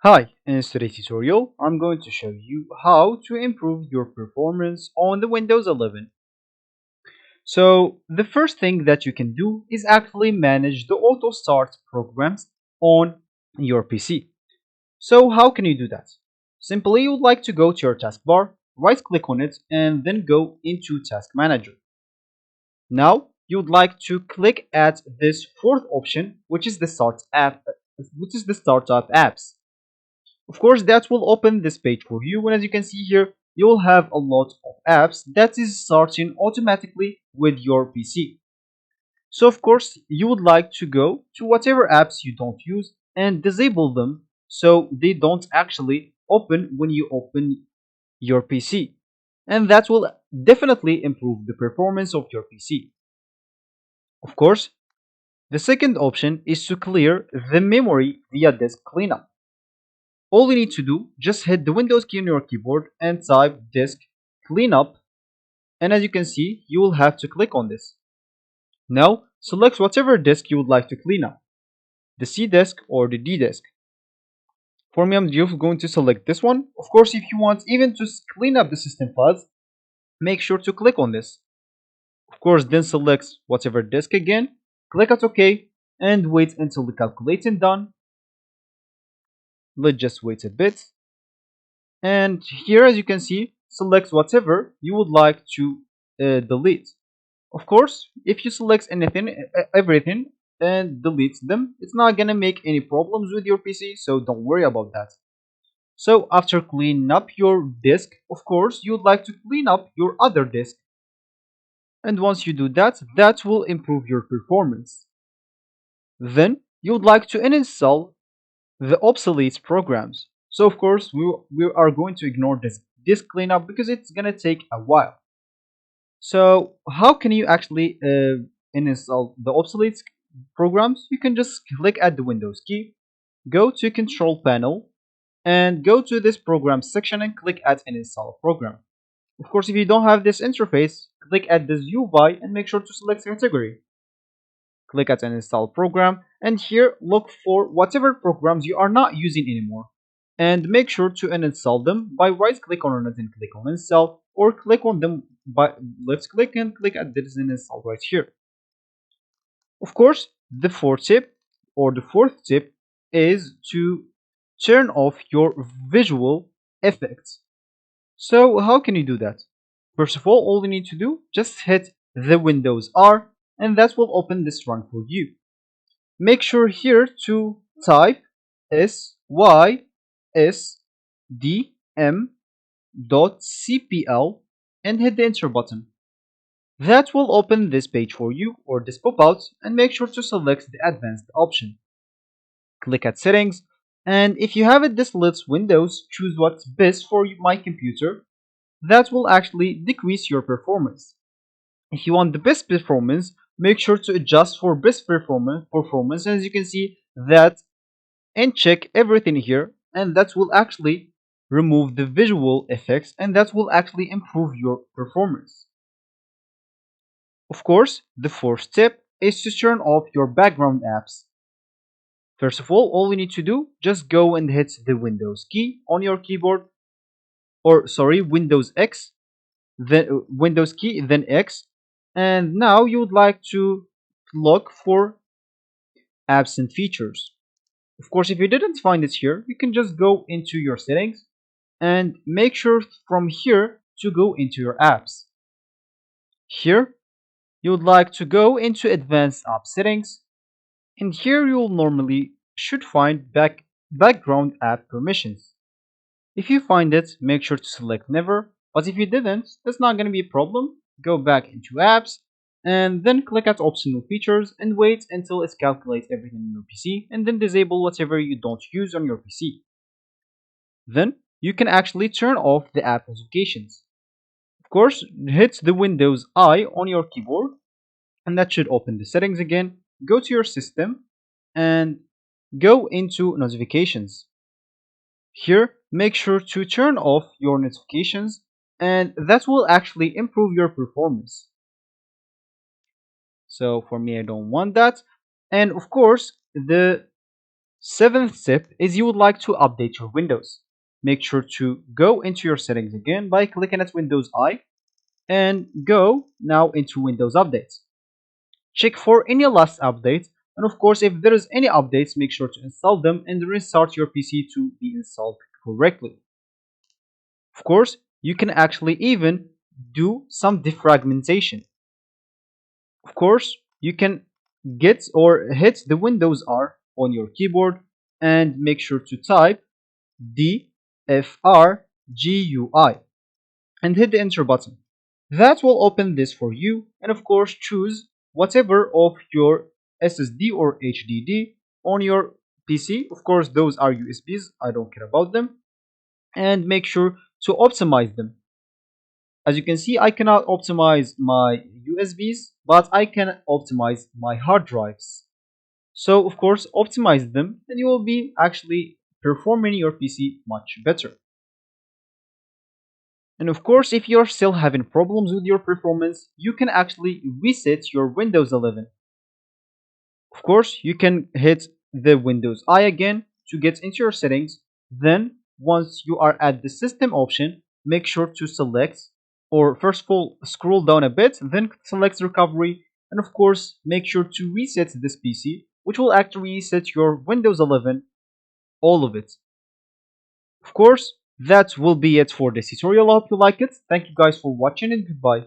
Hi, in today's tutorial, I'm going to show you how to improve your performance on the Windows 11. So, the first thing that you can do is actually manage the auto start programs on your PC. So, how can you do that? Simply, you would like to go to your taskbar, right click on it, and then go into Task Manager. Now, you would like to click at this fourth option, which is the Startup Apps. Of course, that will open this page for you, and as you can see here, you'll have a lot of apps that is starting automatically with your PC. So of course, you would like to go to whatever apps you don't use and disable them so they don't actually open when you open your PC. And that will definitely improve the performance of your PC. Of course, the second option is to clear the memory via disk cleanup. All you need to do, just hit the Windows key on your keyboard and type disk cleanup, and as you can see, you will have to click on this. Now, select whatever disk you would like to clean up, the C disk or the D disk. For me, I'm just going to select this one. Of course, if you want even to clean up the system files, make sure to click on this. Of course, then select whatever disk again, click at OK, and wait until the calculating done. Let's just wait a bit. And here, as you can see, select whatever you would like to delete. Of course, if you select everything and delete them, it's not gonna make any problems with your PC, so don't worry about that. So after cleaning up your disk, of course, you'd like to clean up your other disk. And once you do that, that will improve your performance. Then you'd like to uninstall the obsolete programs. So of course, we are going to ignore this disk cleanup because it's gonna take a while. So how can you actually install the obsolete programs? You can just click at the Windows key, go to Control Panel, and go to this program section and click at Install Program. Of course, if you don't have this interface, click at this UI and make sure to select category. Click at Install Program, and here look for whatever programs you are not using anymore. And make sure to uninstall them by right click on it and click on install, or click on them by left click and click at this install right here. Of course, the fourth tip is to turn off your visual effects. So how can you do that? First of all you need to do, just hit the Windows R and that will open this run for you. Make sure here to type sysdm.cpl and hit the enter button. That will open this page for you or this pop-out, and make sure to select the advanced option. Click at settings, and if you have it this list Windows, choose what's best for my computer. That will actually decrease your performance. If you want the best performance, make sure to adjust for best performance, as you can see that, and check everything here, and that will actually remove the visual effects and that will actually improve your performance. Of course, the fourth step is to turn off your background apps. First of all you need to do, just go and hit the Windows key on your keyboard, or sorry, Windows X, then Windows key, then X, and now you would like to look for apps and features. Of course, if you didn't find it here, you can just go into your settings and make sure from here to go into your apps. Here, you would like to go into advanced app settings, and here you will normally should find background app permissions. If you find it, make sure to select never, but if you didn't, that's not going to be a problem. Go back into apps and then click at optional features and wait until it calculates everything on your PC, and then disable whatever you don't use on your PC. Then you can actually turn off the app notifications. Of course, hit the Windows I on your keyboard and that should open the settings again. Go to your system and go into notifications. Here, make sure to turn off your notifications, and that will actually improve your performance. So for me, I don't want that. And of course, the Seventh step is you would like to update your Windows. Make sure to go into your settings again by clicking at Windows I and go now into Windows Updates. Check for any last updates, and of course if there is any updates, make sure to install them and restart your PC to be installed correctly. Of course, you can actually even do some defragmentation. Of course, you can get or hit the Windows R on your keyboard and make sure to type DFRGUI and hit the enter button. That will open this for you, and of course choose whatever of your SSD or HDD on your PC. Of course those are USBs, I don't care about them, and make sure to optimize them. As you can see, I cannot optimize my USBs, but I can optimize my hard drives. So of course optimize them and you will be actually performing your PC much better. And of course, if you're still having problems with your performance, you can actually reset your Windows 11. Of course, you can hit the Windows I again to get into your settings. Then, once you are at the system option, make sure to select, or first of all, scroll down a bit, then select recovery, and of course, make sure to reset this PC, which will actually reset your Windows 11, all of it. Of course, that will be it for this tutorial. I hope you like it. Thank you guys for watching and goodbye.